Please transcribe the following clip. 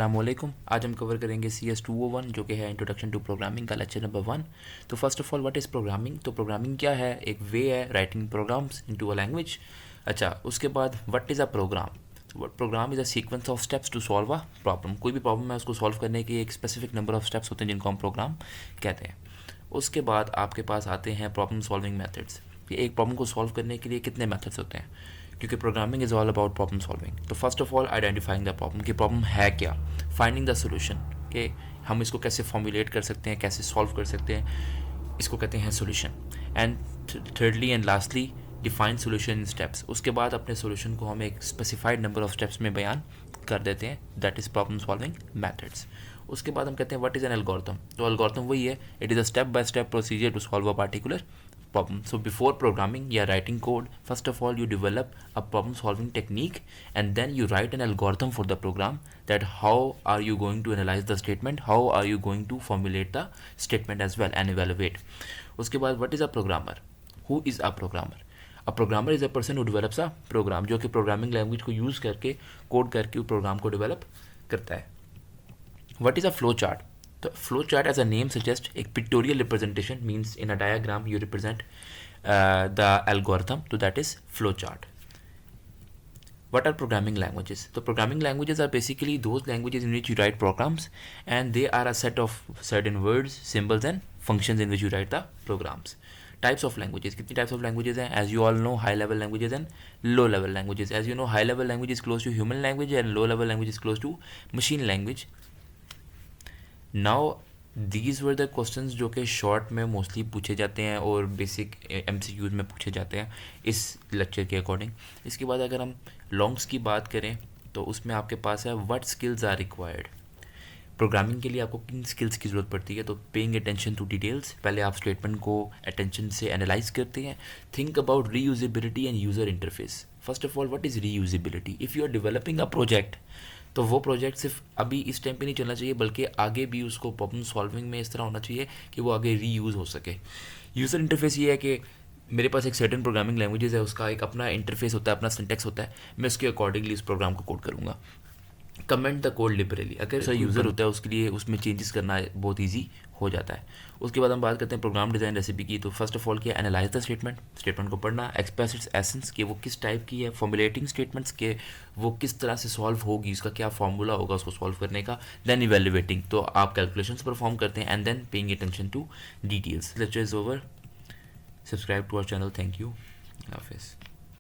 अस्सलामुअलैकुम। आज हम कवर करेंगे CS201 जो कि है इंट्रोडक्शन टू प्रोग्रामिंग का लेक्चर नंबर 1। तो first of all what is programming. तो प्रोग्रामिंग क्या है, एक वे है writing programs into a language. अच्छा, उसके बाद what is a program. Program is a sequence of steps to solve a problem. कोई भी प्रॉब्लम है उसको सॉल्व करने के एक स्पेसिफिक नंबर ऑफ स्टेप्स होते हैं जिनको हम प्रोग्राम कहते हैं। उसके बाद आपके पास आते हैं प्रॉब्लम सॉल्विंग मेथड्स। एक प्रॉब्लम को सॉल्व करने के लिए कितने मेथड्स होते हैं, क्योंकि programming is all about problem solving. तो first of all identifying the problem, कि प्रॉब्लम है क्या, फाइंडिंग द सोल्यूशन, कि हम इसको कैसे फॉर्मुलेट कर सकते हैं, कैसे सॉल्व कर सकते हैं, इसको कहते हैं solution. And thirdly and lastly define solution in steps. उसके बाद अपने सोल्यूशन को हम एक स्पेसिफाइड नंबर ऑफ स्टेप्स में बयान कर देते हैं, that is problem solving methods. उसके बाद हम कहते हैं व्हाट इज़ एन एल्गोरिथम। तो एल्गोरिथम वही है, it is a step by step procedure to solve a particular problem. So before programming, yeah, writing code, first of all you develop a problem solving technique, and then you write an algorithm for the program, that how are you going to analyze the statement, how are you going to formulate the statement as well and evaluate. उसके बाद what is a programmer, who is a programmer. A programmer is a person who develops a program, जो कि programming language को use करके code करके उस programme को develop करता है. What is a flow chart? The flow chart, as a name suggests, a pictorial representation, means in a diagram you represent the algorithm, so that is flow chart. What are programming languages? So programming languages are basically those languages in which you write programs, and they are a set of certain words, symbols and functions in which you write the programs. Types of languages. कितनी types of languages हैं? As you all know, high level languages and low level languages. As you know, high level language is close to human language and low level language is close to machine language. Now these were the questions जो कि short में mostly पूछे जाते हैं और basic MCQs में पूछे जाते हैं इस लेक्चर के अकॉर्डिंग. इसके बाद अगर हम लॉन्ग्स की बात करें तो उसमें आपके पास है what skills are required. Programming के लिए आपको किन स्किल्स की ज़रूरत पड़ती है. तो पेइंग अटेंशन टू डिटेल्स, पहले आप स्टेटमेंट को अटेंशन से एनालाइज करते हैं. Think about reusability and user interface. First of all what is reusability. If you are developing a project, तो वो प्रोजेक्ट सिर्फ अभी इस टाइम पे नहीं चलना चाहिए, बल्कि आगे भी उसको प्रॉब्लम सॉल्विंग में इस तरह होना चाहिए कि वो आगे रीयूज़ हो सके. यूज़र इंटरफेस ये है कि मेरे पास एक सर्टेन प्रोग्रामिंग लैंग्वेजेस है, उसका एक अपना इंटरफेस होता है, अपना सिंटेक्स होता है, मैं उसके अकॉर्डिंगली उस प्रोग्राम को कोड करूँगा. Comment the code liberally. अगर कोई यूज़र होता है उसके लिए उसमें चेंजेस करना बहुत ईजी हो जाता है. उसके बाद हम बात करते हैं प्रोग्राम डिज़ाइन रेसिपी की. तो फर्स्ट ऑफ ऑल क्या, एनालाइज द स्टेटमेंट को पढ़ना, एक्सप्रेस इट्स एसेंस कि वो किस टाइप की है, फॉर्मुलेटिंग स्टेटमेंट्स के वो किस तरह से सॉल्व होगी, उसका क्या फार्मूला होगा उसको सॉल्व करने का. देन इवेल्युएटिंग, तो आप कैलकुलेशंस परफॉर्म करते हैं. And then paying attention to details. Lecture is over. Subscribe to our channel. Thank you. हाफिज़.